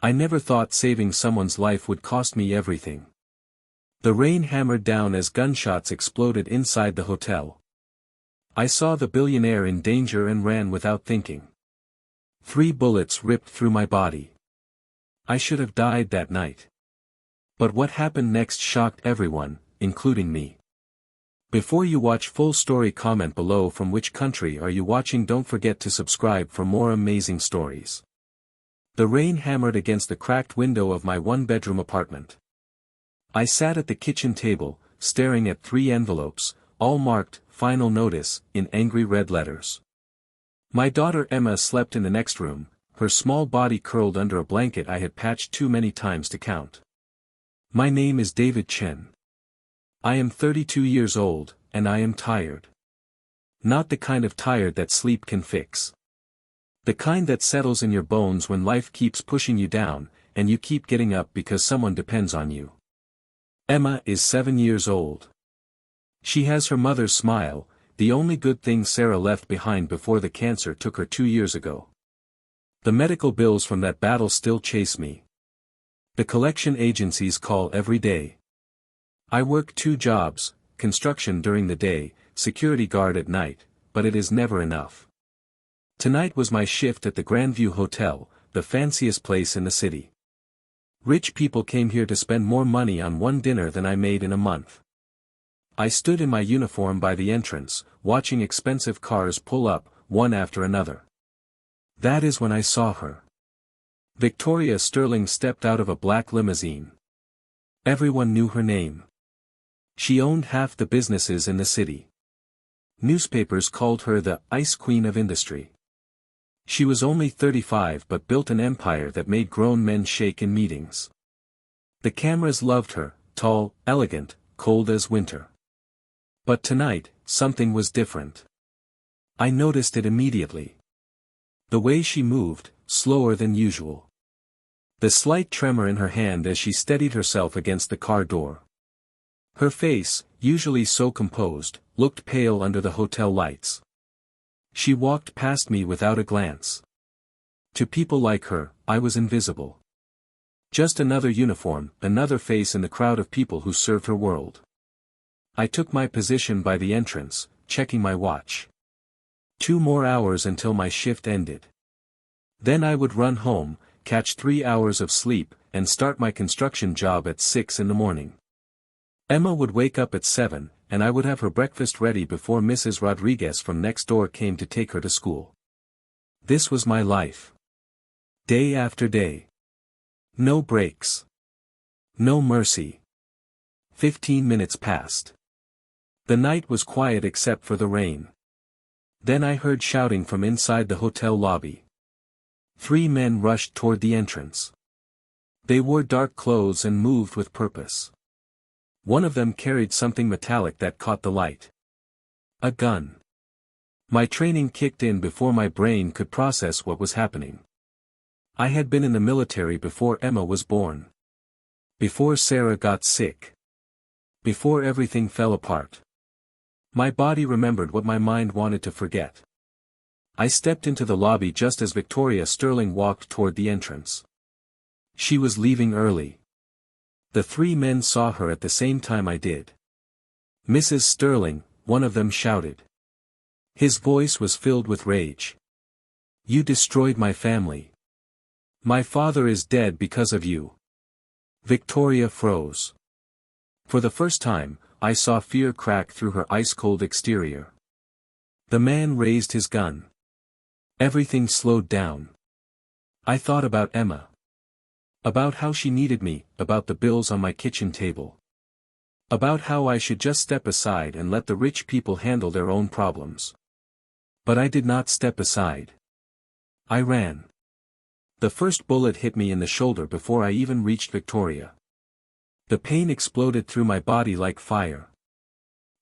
I never thought saving someone's life would cost me everything. The rain hammered down as gunshots exploded inside the hotel. I saw the billionaire in danger and ran without thinking. 3 bullets ripped through my body. I should have died that night. But what happened next shocked everyone, including me. Before you watch full story, comment below from which country are you watching. Don't forget to subscribe for more amazing stories. The rain hammered against the cracked window of my 1-bedroom apartment. I sat at the kitchen table, staring at 3 envelopes, all marked, "Final Notice," in angry red letters. My daughter Emma slept in the next room, her small body curled under a blanket I had patched too many times to count. My name is David Chen. I am 32 years old, and I am tired. Not the kind of tired that sleep can fix. The kind that settles in your bones when life keeps pushing you down, and you keep getting up because someone depends on you. Emma is 7 years old. She has her mother's smile, the only good thing Sarah left behind before the cancer took her 2 years ago. The medical bills from that battle still chase me. The collection agencies call every day. I work 2 jobs, construction during the day, security guard at night, but it is never enough. Tonight was my shift at the Grandview Hotel, the fanciest place in the city. Rich people came here to spend more money on one dinner than I made in a month. I stood in my uniform by the entrance, watching expensive cars pull up, one after another. That is when I saw her. Victoria Sterling stepped out of a black limousine. Everyone knew her name. She owned half the businesses in the city. Newspapers called her the Ice Queen of Industry. She was only 35 but built an empire that made grown men shake in meetings. The cameras loved her, tall, elegant, cold as winter. But tonight, something was different. I noticed it immediately. The way she moved, slower than usual. The slight tremor in her hand as she steadied herself against the car door. Her face, usually so composed, looked pale under the hotel lights. She walked past me without a glance. To people like her, I was invisible. Just another uniform, another face in the crowd of people who served her world. I took my position by the entrance, checking my watch. 2 more hours until my shift ended. Then I would run home, catch 3 hours of sleep, and start my construction job at 6 in the morning. Emma would wake up at 7, and I would have her breakfast ready before Mrs. Rodriguez from next door came to take her to school. This was my life. Day after day. No breaks. No mercy. 15 minutes passed. The night was quiet except for the rain. Then I heard shouting from inside the hotel lobby. 3 men rushed toward the entrance. They wore dark clothes and moved with purpose. One of them carried something metallic that caught the light. A gun. My training kicked in before my brain could process what was happening. I had been in the military before Emma was born. Before Sarah got sick. Before everything fell apart. My body remembered what my mind wanted to forget. I stepped into the lobby just as Victoria Sterling walked toward the entrance. She was leaving early. The 3 men saw her at the same time I did. "Mrs. Sterling," one of them shouted. His voice was filled with rage. "You destroyed my family. My father is dead because of you." Victoria froze. For the first time, I saw fear crack through her ice-cold exterior. The man raised his gun. Everything slowed down. I thought about Emma. About how she needed me, about the bills on my kitchen table. About how I should just step aside and let the rich people handle their own problems. But I did not step aside. I ran. The first bullet hit me in the shoulder before I even reached Victoria. The pain exploded through my body like fire.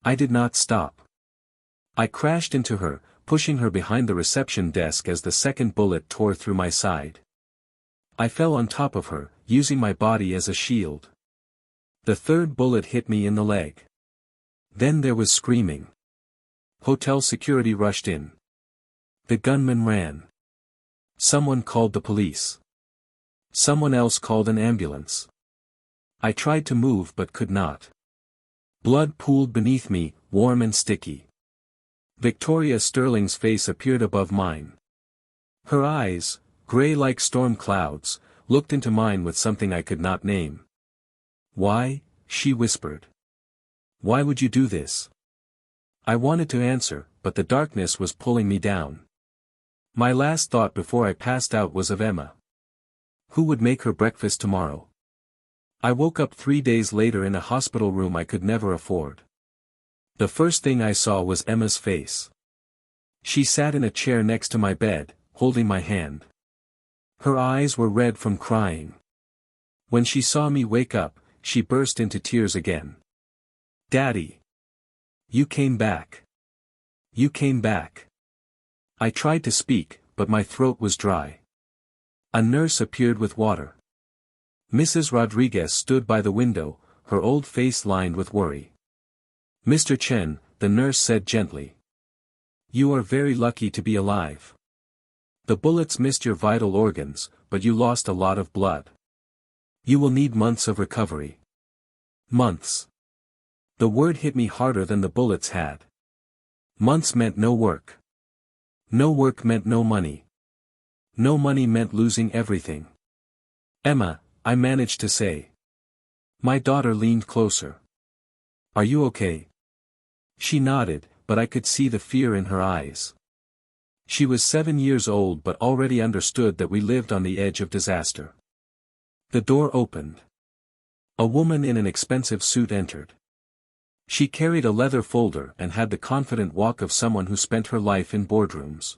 I did not stop. I crashed into her, pushing her behind the reception desk as the second bullet tore through my side. I fell on top of her, using my body as a shield. The third bullet hit me in the leg. Then there was screaming. Hotel security rushed in. The gunman ran. Someone called the police. Someone else called an ambulance. I tried to move but could not. Blood pooled beneath me, warm and sticky. Victoria Sterling's face appeared above mine. Her eyes, grey like storm clouds, looked into mine with something I could not name. "Why?" she whispered. "Why would you do this?" I wanted to answer, but the darkness was pulling me down. My last thought before I passed out was of Emma. Who would make her breakfast tomorrow? I woke up 3 days later in a hospital room I could never afford. The first thing I saw was Emma's face. She sat in a chair next to my bed, holding my hand. Her eyes were red from crying. When she saw me wake up, she burst into tears again. "Daddy! You came back. You came back." I tried to speak, but my throat was dry. A nurse appeared with water. Mrs. Rodriguez stood by the window, her old face lined with worry. "Mr. Chen," the nurse said gently. "You are very lucky to be alive. The bullets missed your vital organs, but you lost a lot of blood. You will need months of recovery." Months. The word hit me harder than the bullets had. Months meant no work. No work meant no money. No money meant losing everything. "Emma," I managed to say. My daughter leaned closer. "Are you okay?" She nodded, but I could see the fear in her eyes. She was 7 years old but already understood that we lived on the edge of disaster. The door opened. A woman in an expensive suit entered. She carried a leather folder and had the confident walk of someone who spent her life in boardrooms.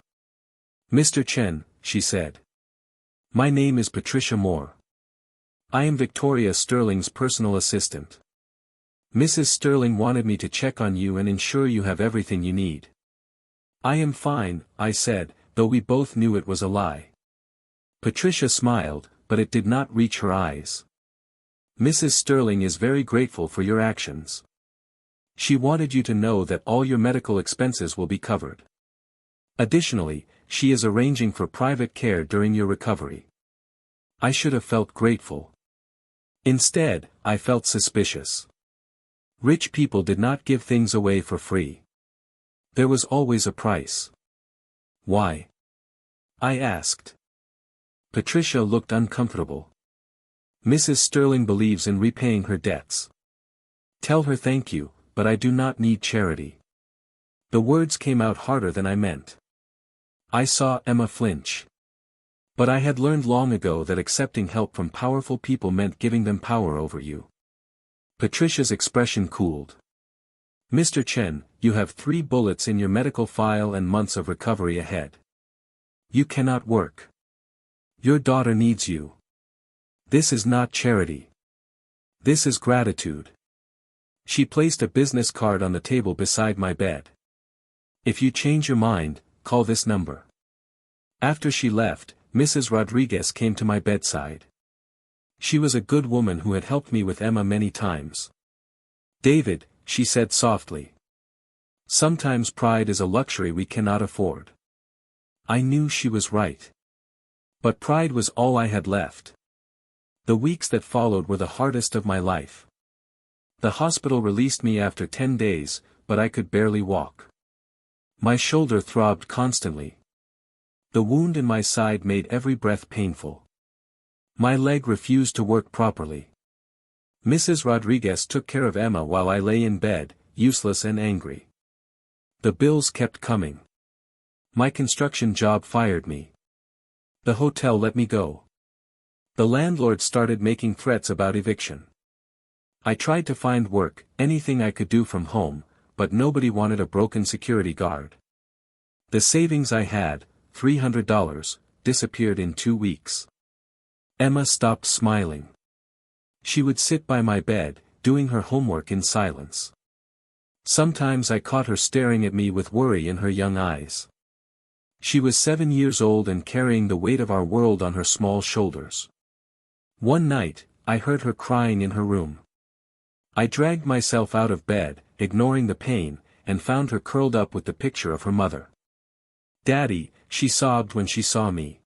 "Mr. Chen," she said. "My name is Patricia Moore. I am Victoria Sterling's personal assistant. Mrs. Sterling wanted me to check on you and ensure you have everything you need." "I am fine," I said, though we both knew it was a lie. Patricia smiled, but it did not reach her eyes. "Mrs. Sterling is very grateful for your actions. She wanted you to know that all your medical expenses will be covered. Additionally, she is arranging for private care during your recovery." I should have felt grateful. Instead, I felt suspicious. Rich people did not give things away for free. There was always a price. "Why?" I asked. Patricia looked uncomfortable. "Mrs. Sterling believes in repaying her debts. Tell her thank you, but I do not need charity." The words came out harder than I meant. I saw Emma flinch. But I had learned long ago that accepting help from powerful people meant giving them power over you. Patricia's expression cooled. "Mr. Chen, you have 3 bullets in your medical file and months of recovery ahead. You cannot work. Your daughter needs you. This is not charity. This is gratitude." She placed a business card on the table beside my bed. "If you change your mind, call this number." After she left, Mrs. Rodriguez came to my bedside. She was a good woman who had helped me with Emma many times. "David," she said softly. "Sometimes pride is a luxury we cannot afford." I knew she was right. But pride was all I had left. The weeks that followed were the hardest of my life. The hospital released me after 10 days, but I could barely walk. My shoulder throbbed constantly. The wound in my side made every breath painful. My leg refused to work properly. Mrs. Rodriguez took care of Emma while I lay in bed, useless and angry. The bills kept coming. My construction job fired me. The hotel let me go. The landlord started making threats about eviction. I tried to find work, anything I could do from home, but nobody wanted a broken security guard. The savings I had, $300, disappeared in 2 weeks. Emma stopped smiling. She would sit by my bed, doing her homework in silence. Sometimes I caught her staring at me with worry in her young eyes. She was 7 years old and carrying the weight of our world on her small shoulders. One night, I heard her crying in her room. I dragged myself out of bed, ignoring the pain, and found her curled up with the picture of her mother. "Daddy," she sobbed when she saw me.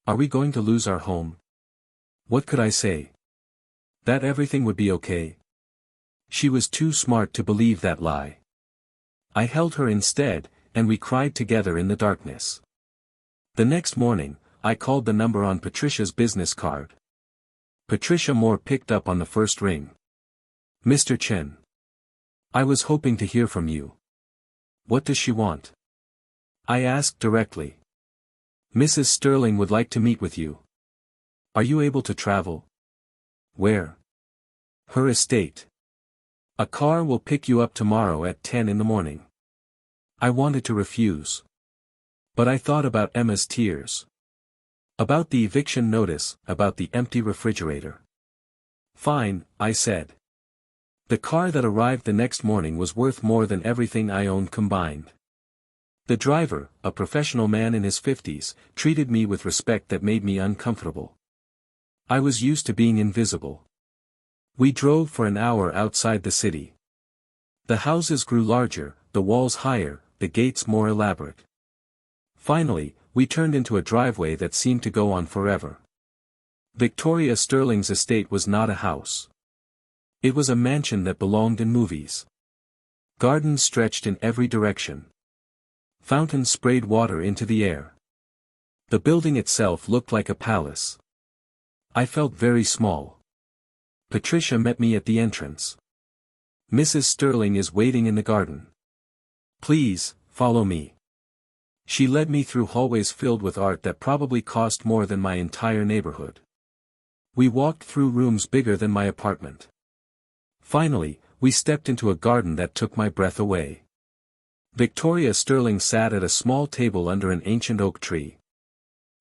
"Are we going to lose our home?" What could I say? That everything would be okay? She was too smart to believe that lie. I held her instead, and we cried together in the darkness. The next morning, I called the number on Patricia's business card. Patricia Moore picked up on the first ring. Mr. Chen. I was hoping to hear from you. What does she want? I asked directly. Mrs. Sterling would like to meet with you. Are you able to travel? Where? Her estate. A car will pick you up tomorrow at 10 in the morning. I wanted to refuse. But I thought about Emma's tears. About the eviction notice, about the empty refrigerator. Fine, I said. The car that arrived the next morning was worth more than everything I owned combined. The driver, a professional man in his 50s, treated me with respect that made me uncomfortable. I was used to being invisible. We drove for an hour outside the city. The houses grew larger, the walls higher, the gates more elaborate. Finally, we turned into a driveway that seemed to go on forever. Victoria Sterling's estate was not a house. It was a mansion that belonged in movies. Gardens stretched in every direction. Fountains sprayed water into the air. The building itself looked like a palace. I felt very small. Patricia met me at the entrance. Mrs. Sterling is waiting in the garden. Please, follow me. She led me through hallways filled with art that probably cost more than my entire neighborhood. We walked through rooms bigger than my apartment. Finally, we stepped into a garden that took my breath away. Victoria Sterling sat at a small table under an ancient oak tree.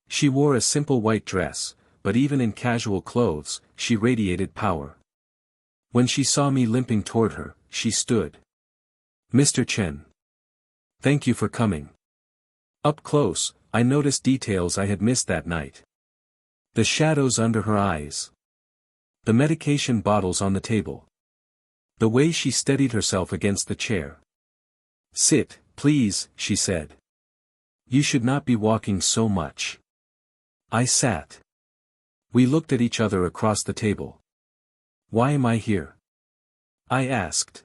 She wore a simple white dress, but even in casual clothes, she radiated power. When she saw me limping toward her, she stood. Mr. Chen. Thank you for coming. Up close, I noticed details I had missed that night. The shadows under her eyes. The medication bottles on the table. The way she steadied herself against the chair. Sit, please, she said. You should not be walking so much. I sat. We looked at each other across the table. Why am I here? I asked.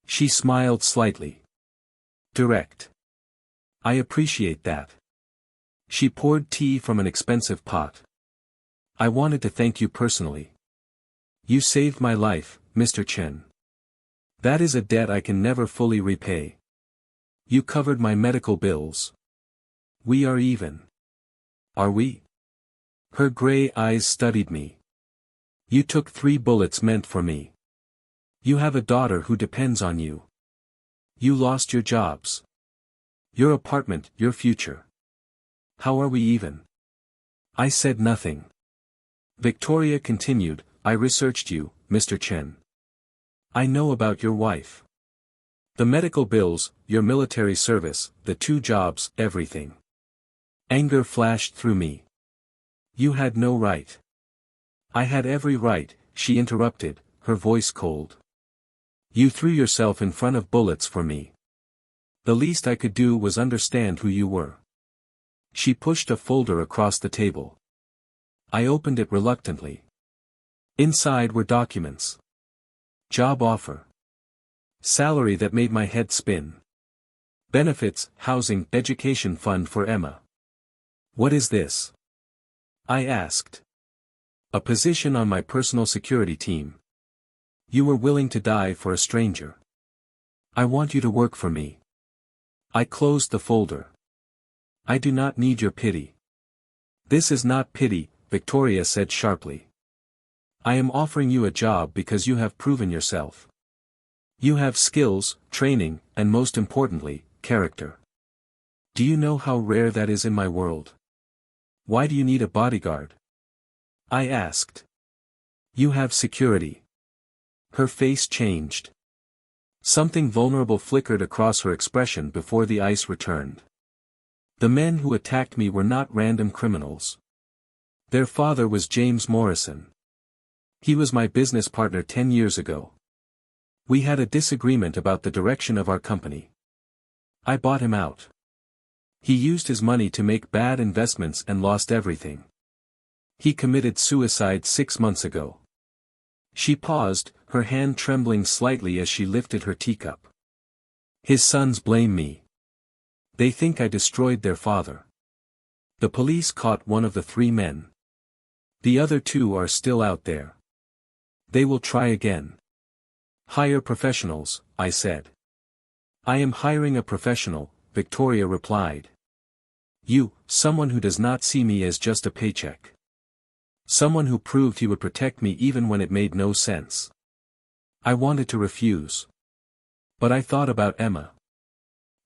She smiled slightly. Direct. I appreciate that. She poured tea from an expensive pot. I wanted to thank you personally. You saved my life, Mr. Chen. That is a debt I can never fully repay. You covered my medical bills. We are even. Are we? Her gray eyes studied me. You took 3 bullets meant for me. You have a daughter who depends on you. You lost your jobs. Your apartment, your future. How are we even? I said nothing. Victoria continued, I researched you, Mr. Chen. I know about your wife. The medical bills, your military service, the 2 jobs, everything. Anger flashed through me. You had no right. I had every right, she interrupted, her voice cold. You threw yourself in front of bullets for me. The least I could do was understand who you were. She pushed a folder across the table. I opened it reluctantly. Inside were documents. Job offer. Salary that made my head spin. Benefits, housing, education fund for Emma. What is this? I asked. A position on my personal security team. You were willing to die for a stranger. I want you to work for me. I closed the folder. I do not need your pity. This is not pity, Victoria said sharply. I am offering you a job because you have proven yourself. You have skills, training, and most importantly, character. Do you know how rare that is in my world? Why do you need a bodyguard? I asked. You have security. Her face changed. Something vulnerable flickered across her expression before the ice returned. The men who attacked me were not random criminals. Their father was James Morrison. He was my business partner 10 years ago. We had a disagreement about the direction of our company. I bought him out. He used his money to make bad investments and lost everything. He committed suicide 6 months ago. She paused, her hand trembling slightly as she lifted her teacup. His sons blame me. They think I destroyed their father. The police caught one of the 3 men. The other 2 are still out there. They will try again. Hire professionals, I said. I am hiring a professional, Victoria replied. You, someone who does not see me as just a paycheck. Someone who proved he would protect me even when it made no sense. I wanted to refuse. But I thought about Emma.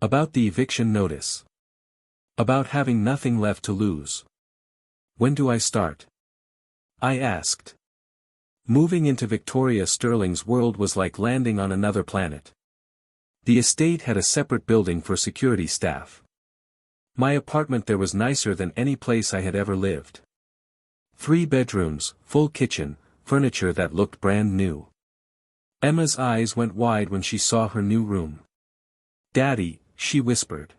About the eviction notice. About having nothing left to lose. When do I start? I asked. Moving into Victoria Sterling's world was like landing on another planet. The estate had a separate building for security staff. My apartment there was nicer than any place I had ever lived. 3 bedrooms, full kitchen, furniture that looked brand new. Emma's eyes went wide when she saw her new room. Daddy, she whispered.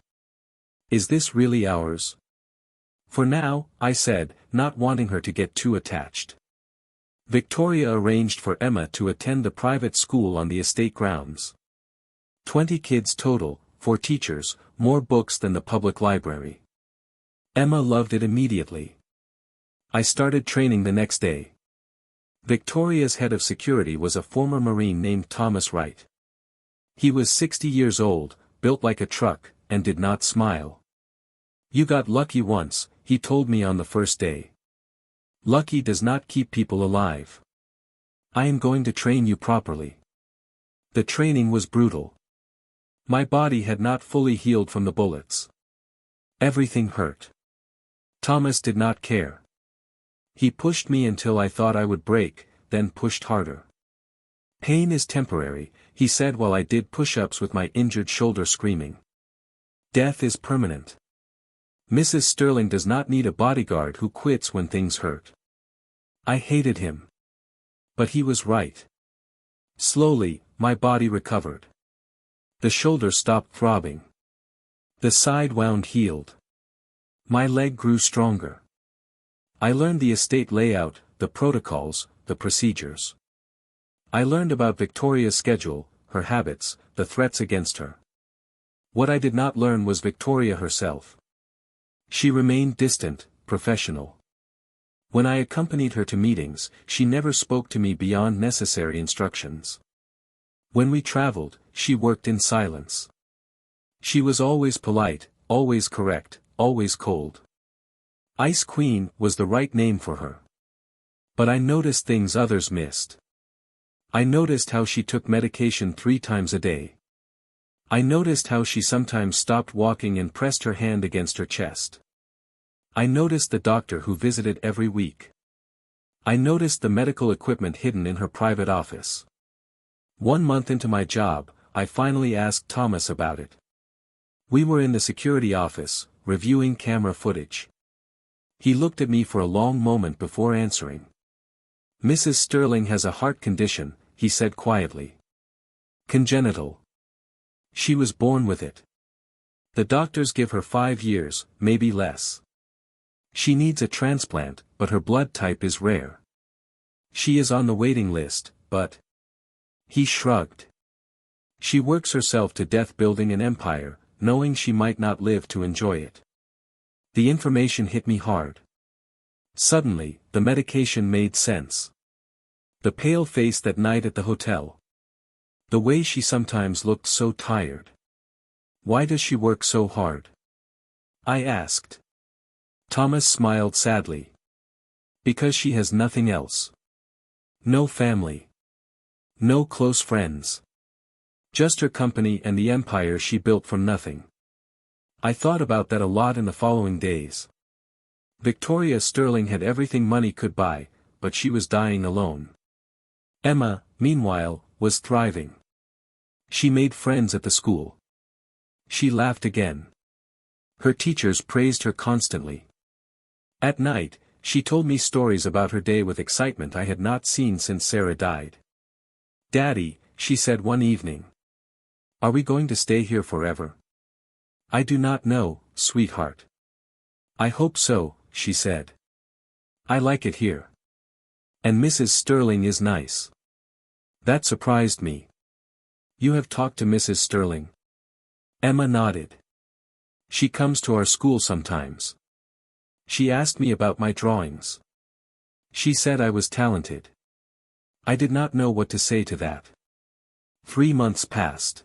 Is this really ours? For now, I said, not wanting her to get too attached. Victoria arranged for Emma to attend the private school on the estate grounds. 20 kids total, 4 teachers, more books than the public library. Emma loved it immediately. I started training the next day. Victoria's head of security was a former Marine named Thomas Wright. He was 60 years old, built like a truck, and did not smile. You got lucky once, he told me on the first day. Lucky does not keep people alive. I am going to train you properly. The training was brutal. My body had not fully healed from the bullets. Everything hurt. Thomas did not care. He pushed me until I thought I would break, then pushed harder. Pain is temporary, he said while I did push-ups with my injured shoulder screaming. Death is permanent. Mrs. Sterling does not need a bodyguard who quits when things hurt. I hated him. But he was right. Slowly, my body recovered. The shoulder stopped throbbing. The side wound healed. My leg grew stronger. I learned the estate layout, the protocols, the procedures. I learned about Victoria's schedule, her habits, the threats against her. What I did not learn was Victoria herself. She remained distant, professional. When I accompanied her to meetings, she never spoke to me beyond necessary instructions. When we traveled, she worked in silence. She was always polite, always correct, always cold. Ice Queen was the right name for her. But I noticed things others missed. I noticed how she took medication 3 times a day. I noticed how she sometimes stopped walking and pressed her hand against her chest. I noticed the doctor who visited every week. I noticed the medical equipment hidden in her private office. 1 month into my job, I finally asked Thomas about it. We were in the security office, reviewing camera footage. He looked at me for a long moment before answering. Mrs. Sterling has a heart condition, he said quietly. Congenital. She was born with it. The doctors give her 5 years, maybe less. She needs a transplant, but her blood type is rare. She is on the waiting list, but... He shrugged. She works herself to death building an empire, knowing she might not live to enjoy it. The information hit me hard. Suddenly, the medication made sense. The pale face that night at the hotel. The way she sometimes looked so tired. Why does she work so hard? I asked. Thomas smiled sadly. Because she has nothing else. No family. No close friends. Just her company and the empire she built from nothing. I thought about that a lot in the following days. Victoria Sterling had everything money could buy, but she was dying alone. Emma, meanwhile, was thriving. She made friends at the school. She laughed again. Her teachers praised her constantly. At night, she told me stories about her day with excitement I had not seen since Sarah died. Daddy, she said one evening. Are we going to stay here forever? I do not know, sweetheart. I hope so, she said. I like it here. And Mrs. Sterling is nice. That surprised me. You have talked to Mrs. Sterling? Emma nodded. She comes to our school sometimes. She asked me about my drawings. She said I was talented. I did not know what to say to that. 3 months passed.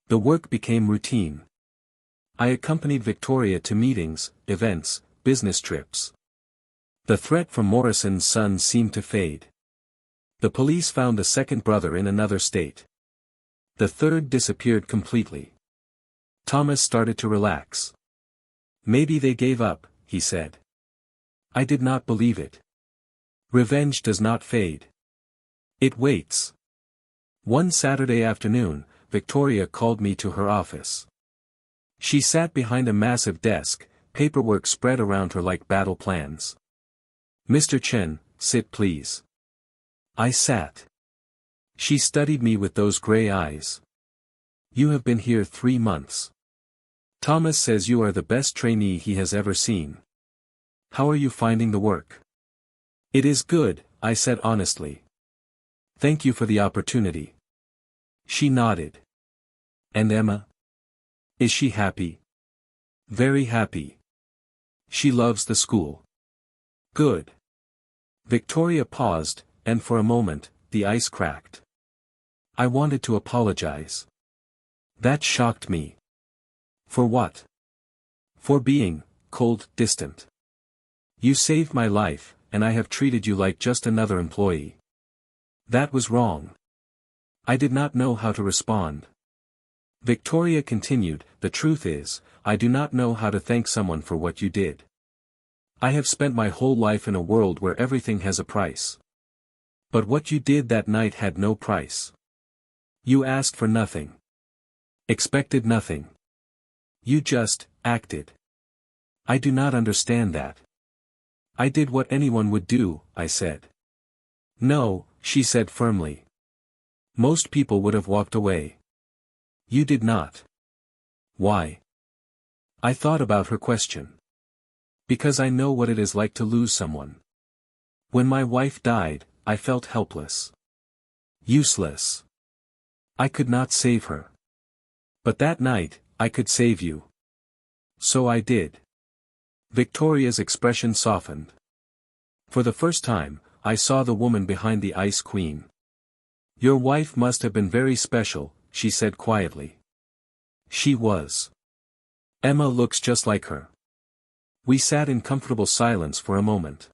The work became routine. I accompanied Victoria to meetings, events, business trips. The threat from Morrison's son seemed to fade. The police found a second brother in another state. The third disappeared completely. Thomas started to relax. Maybe they gave up, he said. I did not believe it. Revenge does not fade. It waits. One Saturday afternoon, Victoria called me to her office. She sat behind a massive desk, paperwork spread around her like battle plans. Mr. Chen, sit please. I sat. She studied me with those gray eyes. You have been here 3 months. Thomas says you are the best trainee he has ever seen. How are you finding the work? It is good, I said honestly. Thank you for the opportunity. She nodded. And Emma? Is she happy? Very happy. She loves the school. Good. Victoria paused, and for a moment, the ice cracked. I wanted to apologize. That shocked me. For what? For being cold, distant. You saved my life, and I have treated you like just another employee. That was wrong. I did not know how to respond. Victoria continued, the truth is, I do not know how to thank someone for what you did. I have spent my whole life in a world where everything has a price. But what you did that night had no price. You asked for nothing. Expected nothing. You just acted. I do not understand that. I did what anyone would do, I said. No, she said firmly. Most people would have walked away. You did not. Why? I thought about her question. Because I know what it is like to lose someone. When my wife died, I felt helpless. Useless. I could not save her. But that night, I could save you. So I did. Victoria's expression softened. For the first time, I saw the woman behind the Ice Queen. Your wife must have been very special, she said quietly. She was. Emma looks just like her. We sat in comfortable silence for a moment.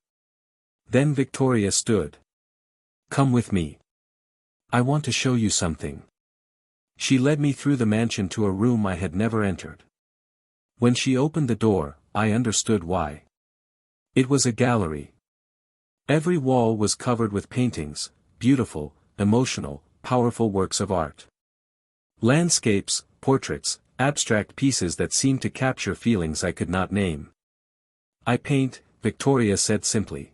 Then Victoria stood. Come with me. I want to show you something. She led me through the mansion to a room I had never entered. When she opened the door, I understood why. It was a gallery. Every wall was covered with paintings, beautiful, emotional, powerful works of art. Landscapes, portraits, abstract pieces that seemed to capture feelings I could not name. I paint, Victoria said simply.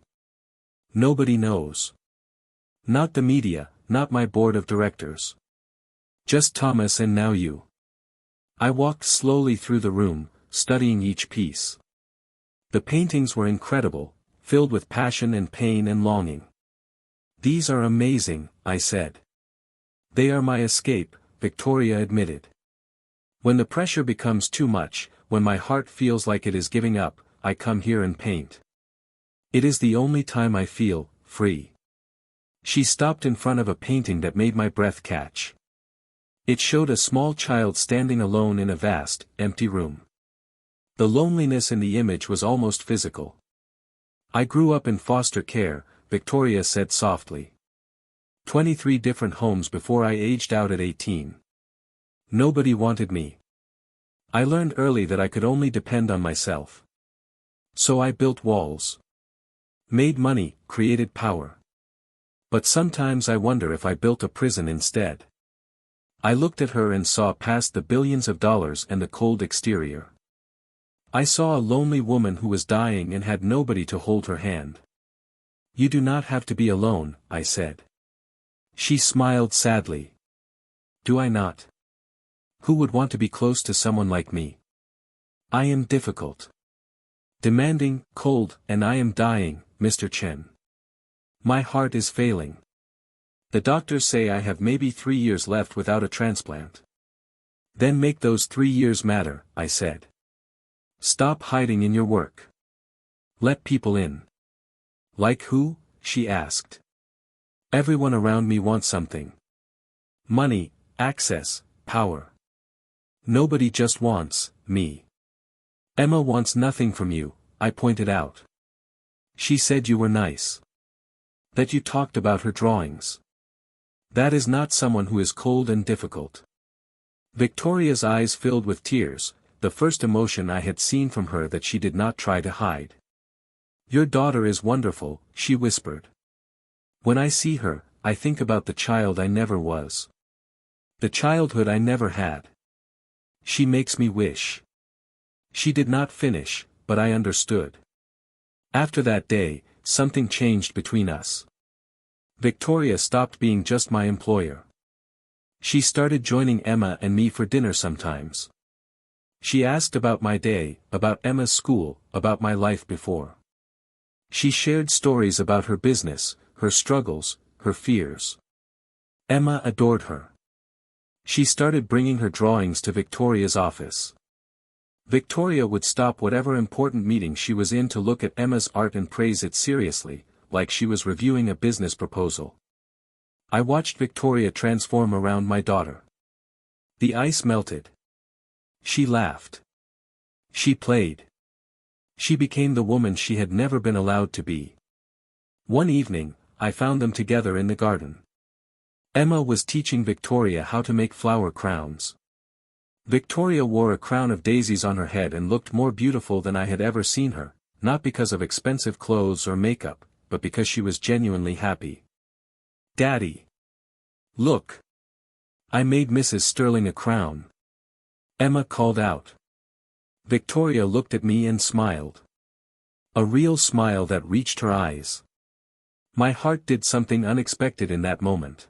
Nobody knows. Not the media, not my board of directors. Just Thomas and now you. I walked slowly through the room, studying each piece. The paintings were incredible, filled with passion and pain and longing. These are amazing, I said. They are my escape, Victoria admitted. When the pressure becomes too much, when my heart feels like it is giving up, I come here and paint. It is the only time I feel free. She stopped in front of a painting that made my breath catch. It showed a small child standing alone in a vast, empty room. The loneliness in the image was almost physical. I grew up in foster care, Victoria said softly. 23 different homes before I aged out at 18. Nobody wanted me. I learned early that I could only depend on myself. So I built walls. Made money, created power. But sometimes I wonder if I built a prison instead. I looked at her and saw past the billions of dollars and the cold exterior. I saw a lonely woman who was dying and had nobody to hold her hand. You do not have to be alone, I said. She smiled sadly. Do I not? Who would want to be close to someone like me? I am difficult. Demanding, cold, and I am dying, Mr. Chen. My heart is failing. The doctors say I have maybe 3 years left without a transplant. Then make those 3 years matter, I said. Stop hiding in your work. Let people in. Like who? She asked. Everyone around me wants something. Money, access, power. Nobody just wants me. Emma wants nothing from you, I pointed out. She said you were nice. That you talked about her drawings. That is not someone who is cold and difficult. Victoria's eyes filled with tears, the first emotion I had seen from her that she did not try to hide. Your daughter is wonderful, she whispered. When I see her, I think about the child I never was. The childhood I never had. She makes me wish. She did not finish, but I understood. After that day, something changed between us. Victoria stopped being just my employer. She started joining Emma and me for dinner sometimes. She asked about my day, about Emma's school, about my life before. She shared stories about her business, her struggles, her fears. Emma adored her. She started bringing her drawings to Victoria's office. Victoria would stop whatever important meeting she was in to look at Emma's art and praise it seriously, like she was reviewing a business proposal. I watched Victoria transform around my daughter. The ice melted. She laughed. She played. She became the woman she had never been allowed to be. One evening, I found them together in the garden. Emma was teaching Victoria how to make flower crowns. Victoria wore a crown of daisies on her head and looked more beautiful than I had ever seen her, not because of expensive clothes or makeup, but because she was genuinely happy. Daddy! Look! I made Mrs. Sterling a crown. Emma called out. Victoria looked at me and smiled. A real smile that reached her eyes. My heart did something unexpected in that moment.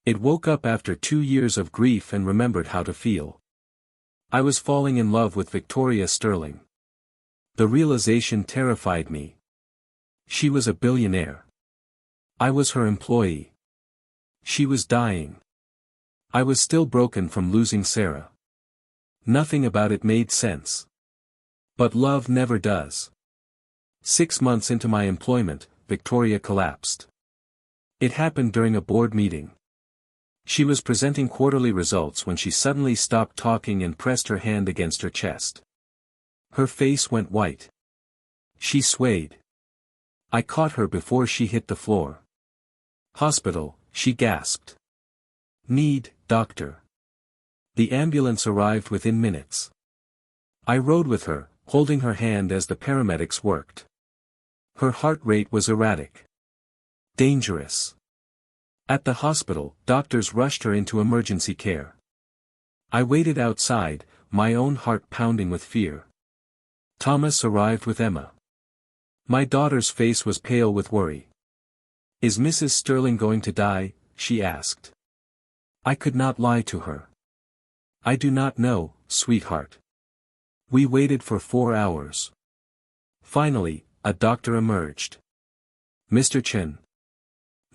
It woke up after 2 years of grief and remembered how to feel. I was falling in love with Victoria Sterling. The realization terrified me. She was a billionaire. I was her employee. She was dying. I was still broken from losing Sarah. Nothing about it made sense. But love never does. 6 months into my employment, Victoria collapsed. It happened during a board meeting. She was presenting quarterly results when she suddenly stopped talking and pressed her hand against her chest. Her face went white. She swayed. I caught her before she hit the floor. Hospital, she gasped. Need, doctor. The ambulance arrived within minutes. I rode with her, holding her hand as the paramedics worked. Her heart rate was erratic. Dangerous. At the hospital, doctors rushed her into emergency care. I waited outside, my own heart pounding with fear. Thomas arrived with Emma. My daughter's face was pale with worry. Is Mrs. Sterling going to die? She asked. I could not lie to her. I do not know, sweetheart. We waited for 4 hours. Finally, a doctor emerged. Mr. Chen.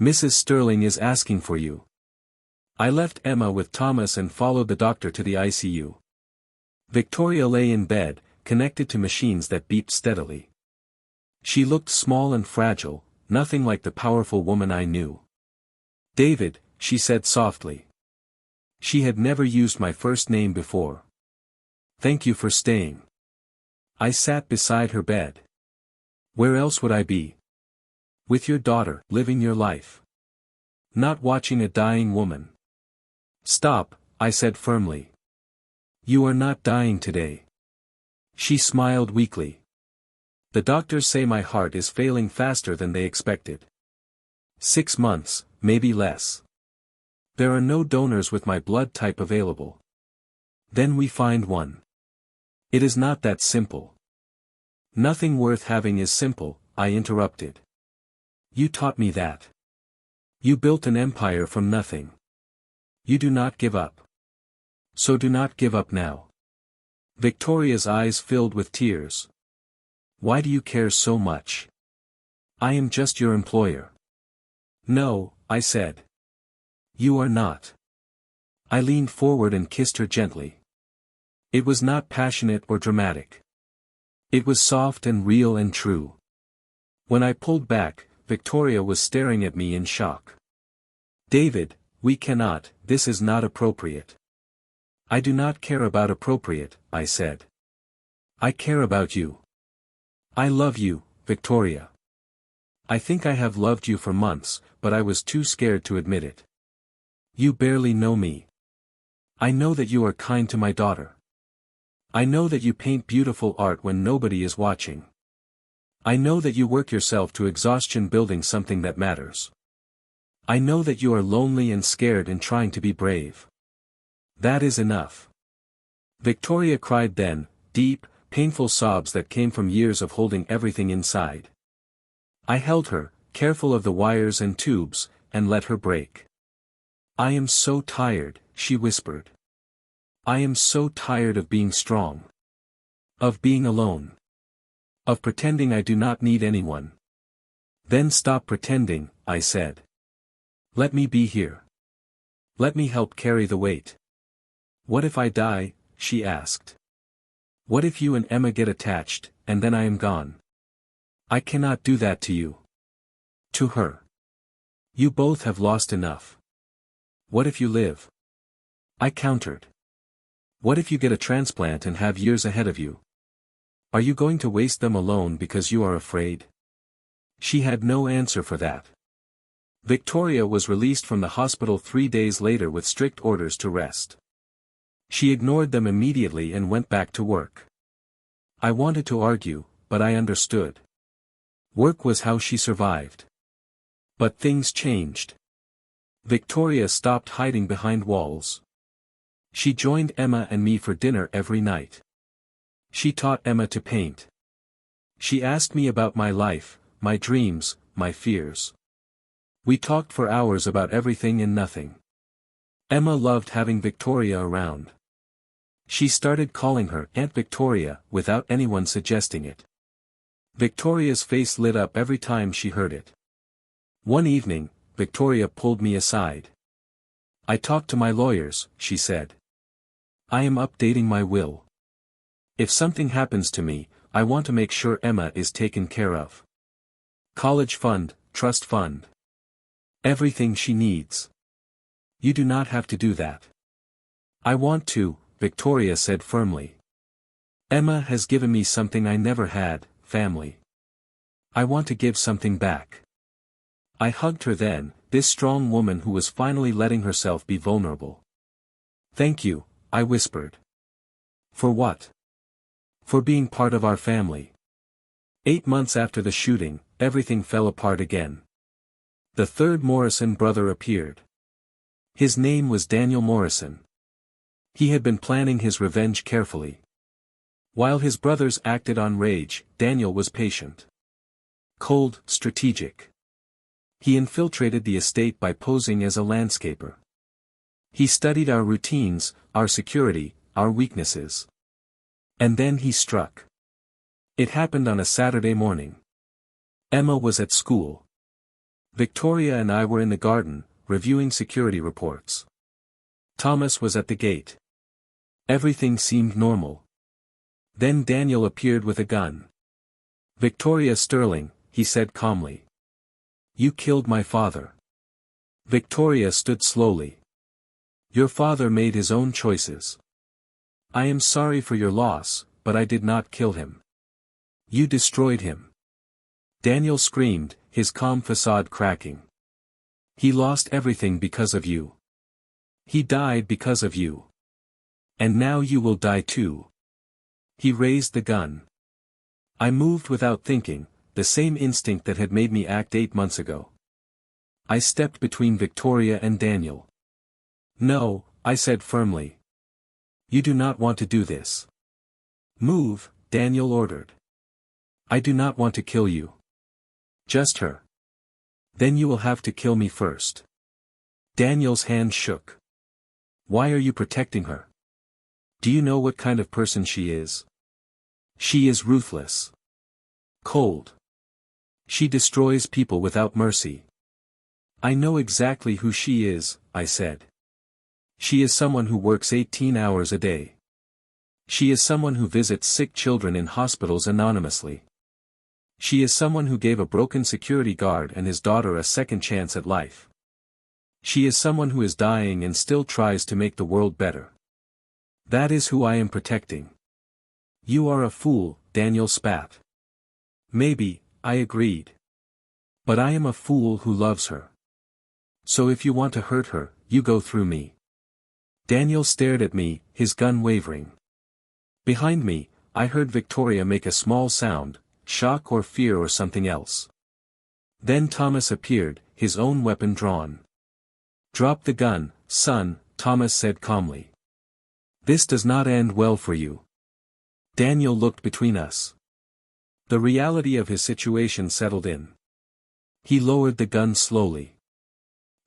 Mrs. Sterling is asking for you. I left Emma with Thomas and followed the doctor to the ICU. Victoria lay in bed, connected to machines that beeped steadily. She looked small and fragile, nothing like the powerful woman I knew. David, she said softly. She had never used my first name before. Thank you for staying. I sat beside her bed. Where else would I be? With your daughter, living your life. Not watching a dying woman. Stop, I said firmly. You are not dying today. She smiled weakly. The doctors say my heart is failing faster than they expected. 6 months, maybe less. There are no donors with my blood type available. Then we find one. It is not that simple. Nothing worth having is simple, I interrupted. You taught me that. You built an empire from nothing. You do not give up. So do not give up now. Victoria's eyes filled with tears. Why do you care so much? I am just your employer. No, I said. You are not. I leaned forward and kissed her gently. It was not passionate or dramatic. It was soft and real and true. When I pulled back, Victoria was staring at me in shock. David, we cannot, this is not appropriate. I do not care about appropriate, I said. I care about you. I love you, Victoria. I think I have loved you for months, but I was too scared to admit it. You barely know me. I know that you are kind to my daughter. I know that you paint beautiful art when nobody is watching. I know that you work yourself to exhaustion building something that matters. I know that you are lonely and scared and trying to be brave. That is enough. Victoria cried then, deep, painful sobs that came from years of holding everything inside. I held her, careful of the wires and tubes, and let her break. I am so tired, she whispered. I am so tired of being strong. Of being alone. Of pretending I do not need anyone. Then stop pretending, I said. Let me be here. Let me help carry the weight. What if I die? She asked. What if you and Emma get attached, and then I am gone? I cannot do that to you. To her. You both have lost enough. What if you live? I countered. What if you get a transplant and have years ahead of you? Are you going to waste them alone because you are afraid? She had no answer for that. Victoria was released from the hospital 3 days later with strict orders to rest. She ignored them immediately and went back to work. I wanted to argue, but I understood. Work was how she survived. But things changed. Victoria stopped hiding behind walls. She joined Emma and me for dinner every night. She taught Emma to paint. She asked me about my life, my dreams, my fears. We talked for hours about everything and nothing. Emma loved having Victoria around. She started calling her Aunt Victoria without anyone suggesting it. Victoria's face lit up every time she heard it. One evening, Victoria pulled me aside. I talked to my lawyers, she said. I am updating my will. If something happens to me, I want to make sure Emma is taken care of. College fund, trust fund. Everything she needs. You do not have to do that. I want to, Victoria said firmly. Emma has given me something I never had, family. I want to give something back. I hugged her then, this strong woman who was finally letting herself be vulnerable. Thank you, I whispered. For what? For being part of our family. 8 months after the shooting, everything fell apart again. The third Morrison brother appeared. His name was Daniel Morrison. He had been planning his revenge carefully. While his brothers acted on rage, Daniel was patient. Cold, strategic. He infiltrated the estate by posing as a landscaper. He studied our routines, our security, our weaknesses. And then he struck. It happened on a Saturday morning. Emma was at school. Victoria and I were in the garden, reviewing security reports. Thomas was at the gate. Everything seemed normal. Then Daniel appeared with a gun. Victoria Sterling, he said calmly. You killed my father. Victoria stood slowly. Your father made his own choices. I am sorry for your loss, but I did not kill him. You destroyed him. Daniel screamed, his calm facade cracking. He lost everything because of you. He died because of you. And now you will die too. He raised the gun. I moved without thinking, the same instinct that had made me act 8 months ago. I stepped between Victoria and Daniel. No, I said firmly. You do not want to do this. Move, Daniel ordered. I do not want to kill you. Just her. Then you will have to kill me first. Daniel's hand shook. Why are you protecting her? Do you know what kind of person she is? She is ruthless. Cold. She destroys people without mercy. I know exactly who she is, I said. She is someone who works 18 hours a day. She is someone who visits sick children in hospitals anonymously. She is someone who gave a broken security guard and his daughter a second chance at life. She is someone who is dying and still tries to make the world better. That is who I am protecting. You are a fool, Daniel spat. Maybe, I agreed. But I am a fool who loves her. So if you want to hurt her, you go through me. Daniel stared at me, his gun wavering. Behind me, I heard Victoria make a small sound, shock or fear or something else. Then Thomas appeared, his own weapon drawn. Drop the gun, son, Thomas said calmly. This does not end well for you. Daniel looked between us. The reality of his situation settled in. He lowered the gun slowly.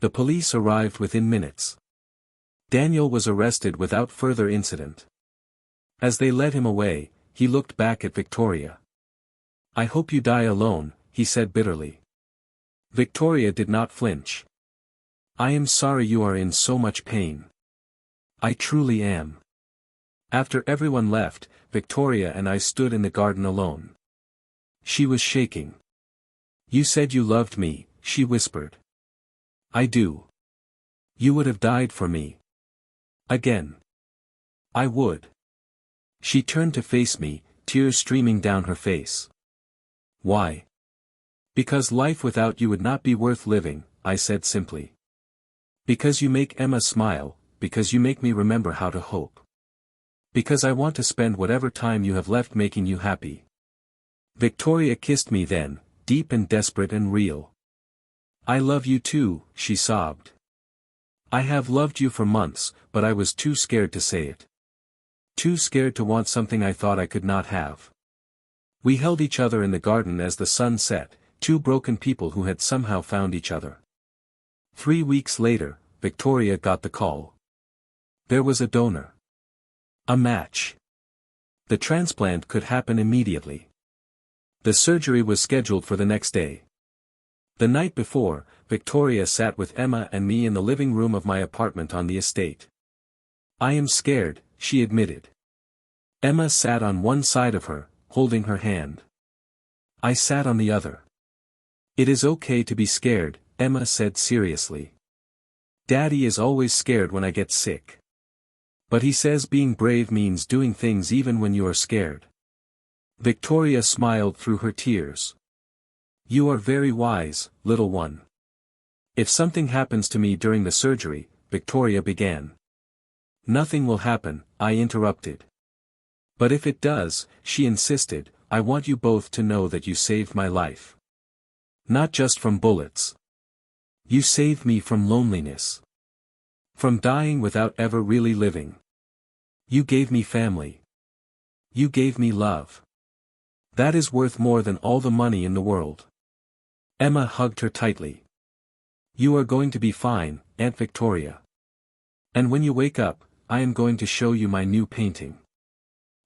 The police arrived within minutes. Daniel was arrested without further incident. As they led him away, he looked back at Victoria. I hope you die alone, he said bitterly. Victoria did not flinch. I am sorry you are in so much pain. I truly am. After everyone left, Victoria and I stood in the garden alone. She was shaking. You said you loved me, she whispered. I do. You would have died for me. Again. I would. She turned to face me, tears streaming down her face. Why? Because life without you would not be worth living, I said simply. Because you make Emma smile, because you make me remember how to hope. Because I want to spend whatever time you have left making you happy. Victoria kissed me then, deep and desperate and real. I love you too, she sobbed. I have loved you for months, but I was too scared to say it. Too scared to want something I thought I could not have. We held each other in the garden as the sun set, two broken people who had somehow found each other. 3 weeks later, Victoria got the call. There was a donor. A match. The transplant could happen immediately. The surgery was scheduled for the next day. The night before, Victoria sat with Emma and me in the living room of my apartment on the estate. I am scared, she admitted. Emma sat on one side of her, holding her hand. I sat on the other. It is okay to be scared, Emma said seriously. Daddy is always scared when I get sick. But he says being brave means doing things even when you are scared. Victoria smiled through her tears. You are very wise, little one. If something happens to me during the surgery, Victoria began. Nothing will happen, I interrupted. But if it does, she insisted, I want you both to know that you saved my life. Not just from bullets. You saved me from loneliness. From dying without ever really living. You gave me family. You gave me love. That is worth more than all the money in the world. Emma hugged her tightly. You are going to be fine, Aunt Victoria. And when you wake up, I am going to show you my new painting.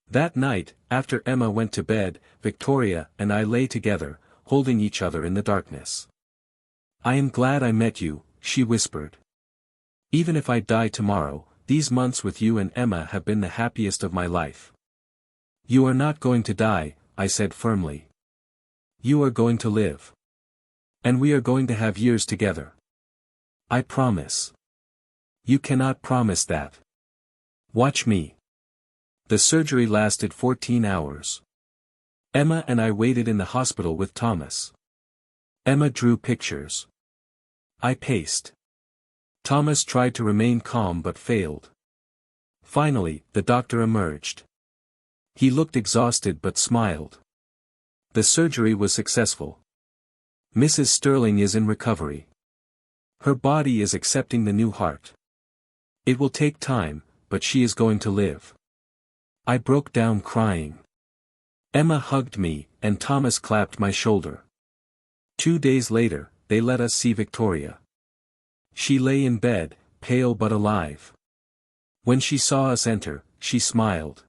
That night, after Emma went to bed, Victoria and I lay together, holding each other in the darkness. I am glad I met you, she whispered. Even if I die tomorrow, these months with you and Emma have been the happiest of my life. You are not going to die, I said firmly. You are going to live. And we are going to have years together. I promise. You cannot promise that. Watch me. The surgery lasted 14 hours. Emma and I waited in the hospital with Thomas. Emma drew pictures. I paced. Thomas tried to remain calm but failed. Finally, the doctor emerged. He looked exhausted but smiled. The surgery was successful. Mrs. Sterling is in recovery. Her body is accepting the new heart. It will take time, but she is going to live. I broke down crying. Emma hugged me, and Thomas clapped my shoulder. 2 days later, they let us see Victoria. She lay in bed, pale but alive. When she saw us enter, she smiled.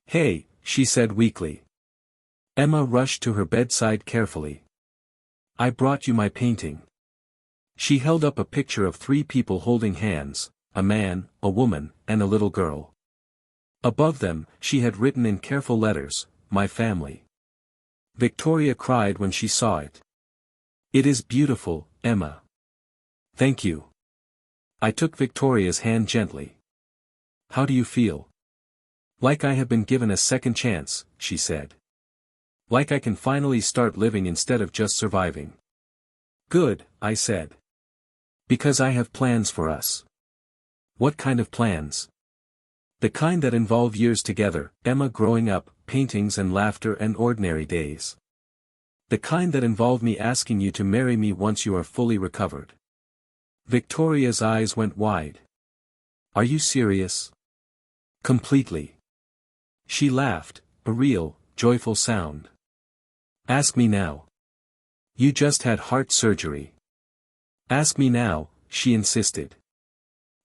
Hey, she said weakly. Emma rushed to her bedside carefully. I brought you my painting. She held up a picture of three people holding hands, a man, a woman, and a little girl. Above them, she had written in careful letters, "My family." Victoria cried when she saw it. "It is beautiful, Emma." "Thank you." I took Victoria's hand gently. "How do you feel?" "Like I have been given a second chance," she said. "Like I can finally start living instead of just surviving." "Good," I said. "Because I have plans for us." "What kind of plans?" "The kind that involve years together, Emma, growing up, paintings and laughter and ordinary days. The kind that involve me asking you to marry me once you are fully recovered." Victoria's eyes went wide. "Are you serious?" "Completely." She laughed, a real, joyful sound. "Ask me now. You just had heart surgery." "Ask me now," she insisted.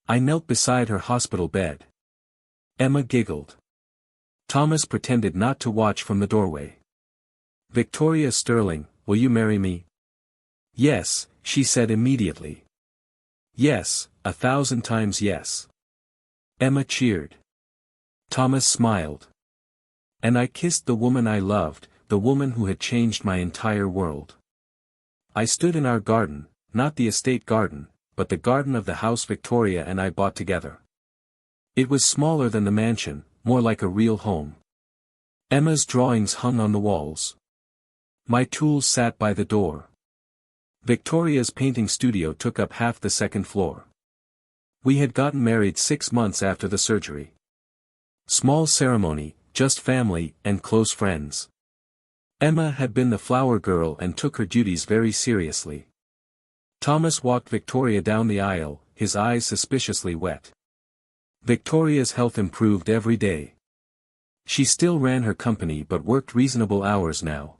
I knelt beside her hospital bed. Emma giggled. Thomas pretended not to watch from the doorway. "Victoria Sterling, will you marry me?" "Yes," she said immediately. "Yes, 1,000 times yes." Emma cheered. Thomas smiled. And I kissed the woman I loved, the woman who had changed my entire world. I stood in our garden, not the estate garden, but the garden of the house Victoria and I bought together. It was smaller than the mansion, more like a real home. Emma's drawings hung on the walls. My tools sat by the door. Victoria's painting studio took up half the second floor. We had gotten married 6 months after the surgery. Small ceremony, just family and close friends. Emma had been the flower girl and took her duties very seriously. Thomas walked Victoria down the aisle, his eyes suspiciously wet. Victoria's health improved every day. She still ran her company but worked reasonable hours now.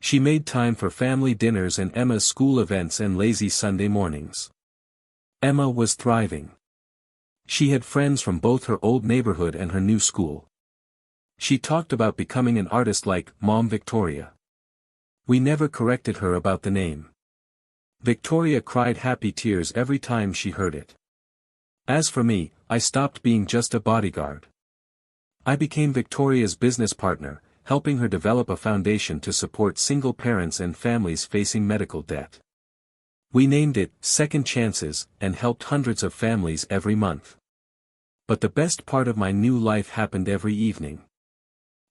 She made time for family dinners and Emma's school events and lazy Sunday mornings. Emma was thriving. She had friends from both her old neighborhood and her new school. She talked about becoming an artist like Mom Victoria. We never corrected her about the name. Victoria cried happy tears every time she heard it. As for me, I stopped being just a bodyguard. I became Victoria's business partner, helping her develop a foundation to support single parents and families facing medical debt. We named it Second Chances and helped hundreds of families every month. But the best part of my new life happened every evening.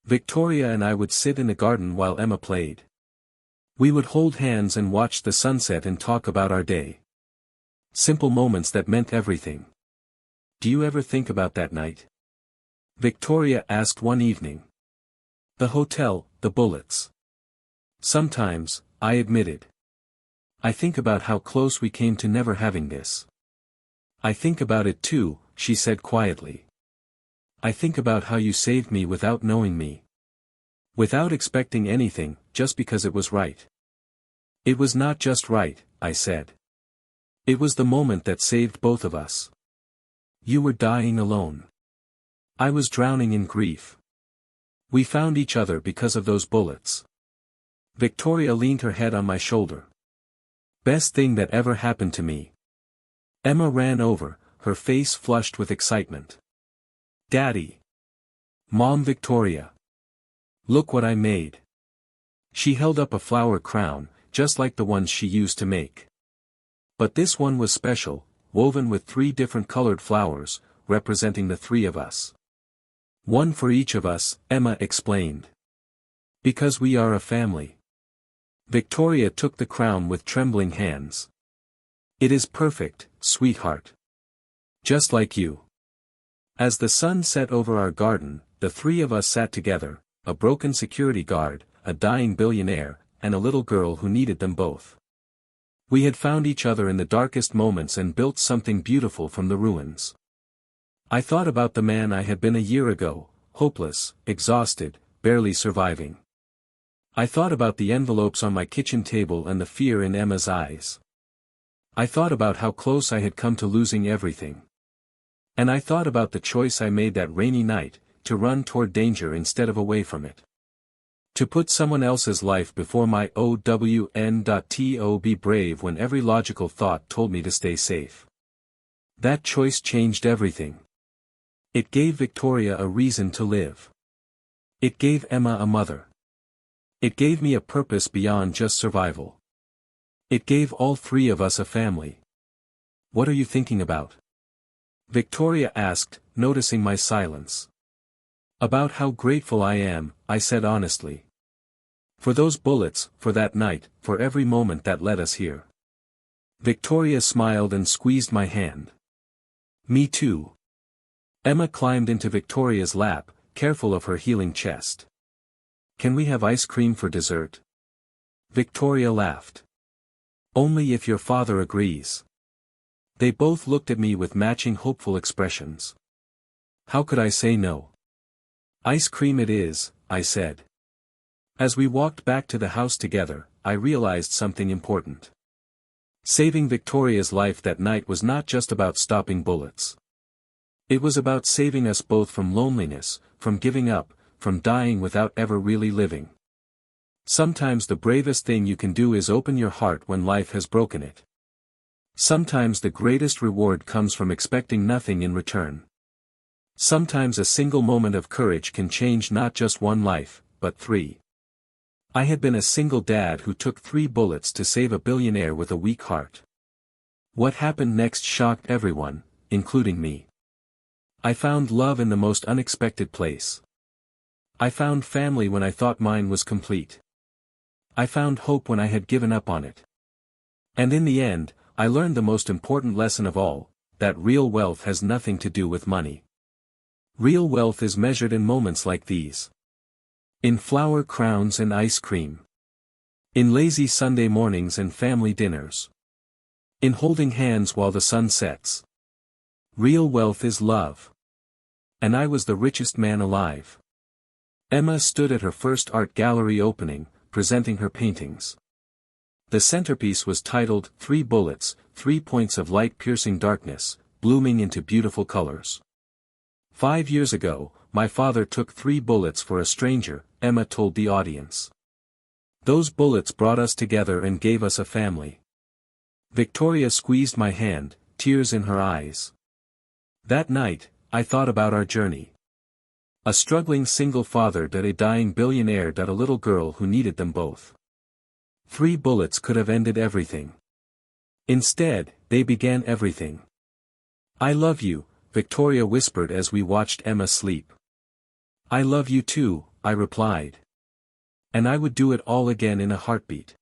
Victoria and I would sit in the garden while Emma played. We would hold hands and watch the sunset and talk about our day. Simple moments that meant everything. "Do you ever think about that night?" Victoria asked one evening. "The hotel, the bullets." "Sometimes," I admitted. "I think about how close we came to never having this." "I think about it too," she said quietly. "I think about how you saved me without knowing me. Without expecting anything, just because it was right." "It was not just right," I said. "It was the moment that saved both of us. You were dying alone. I was drowning in grief. We found each other because of those bullets." Victoria leaned her head on my shoulder. "Best thing that ever happened to me." Emma ran over, her face flushed with excitement. "Daddy! Mom Victoria! Look what I made." She held up a flower crown, just like the ones she used to make. But this one was special, woven with 3 different colored flowers, representing the 3 of us. "One for each of us," Emma explained. "Because we are a family." Victoria took the crown with trembling hands. "It is perfect, sweetheart. Just like you." As the sun set over our garden, the 3 of us sat together, a broken security guard, a dying billionaire, and a little girl who needed them both. We had found each other in the darkest moments and built something beautiful from the ruins. I thought about the man I had been a year ago, hopeless, exhausted, barely surviving. I thought about the envelopes on my kitchen table and the fear in Emma's eyes. I thought about how close I had come to losing everything. And I thought about the choice I made that rainy night, to run toward danger instead of away from it. To put someone else's life before my own. To be brave when every logical thought told me to stay safe. That choice changed everything. It gave Victoria a reason to live. It gave Emma a mother. It gave me a purpose beyond just survival. It gave all three of us a family. What are you thinking about? Victoria asked, noticing my silence. About how grateful I am, I said honestly. For those bullets, for that night, for every moment that led us here. Victoria smiled and squeezed my hand. Me too. Emma climbed into Victoria's lap, careful of her healing chest. Can we have ice cream for dessert? Victoria laughed. Only if your father agrees. They both looked at me with matching hopeful expressions. How could I say no? Ice cream it is, I said. As we walked back to the house together, I realized something important. Saving Victoria's life that night was not just about stopping bullets. It was about saving us both from loneliness, from giving up, from dying without ever really living. Sometimes the bravest thing you can do is open your heart when life has broken it. Sometimes the greatest reward comes from expecting nothing in return. Sometimes a single moment of courage can change not just one life, but three. I had been a single dad who took 3 bullets to save a billionaire with a weak heart. What happened next shocked everyone, including me. I found love in the most unexpected place. I found family when I thought mine was complete. I found hope when I had given up on it. And in the end, I learned the most important lesson of all, that real wealth has nothing to do with money. Real wealth is measured in moments like these. In flower crowns and ice cream. In lazy Sunday mornings and family dinners. In holding hands while the sun sets. Real wealth is love. And I was the richest man alive. Emma stood at her first art gallery opening, presenting her paintings. The centerpiece was titled 3 Bullets, 3 Points of Light Piercing Darkness, Blooming into Beautiful Colors. 5 years ago, my father took 3 bullets for a stranger, Emma told the audience. Those bullets brought us together and gave us a family. Victoria squeezed my hand, tears in her eyes. That night, I thought about our journey. A struggling single father to a dying billionaire to a little girl who needed them both. 3 bullets could have ended everything. Instead, they began everything. I love you, Victoria whispered as we watched Emma sleep. I love you too, I replied. And I would do it all again in a heartbeat.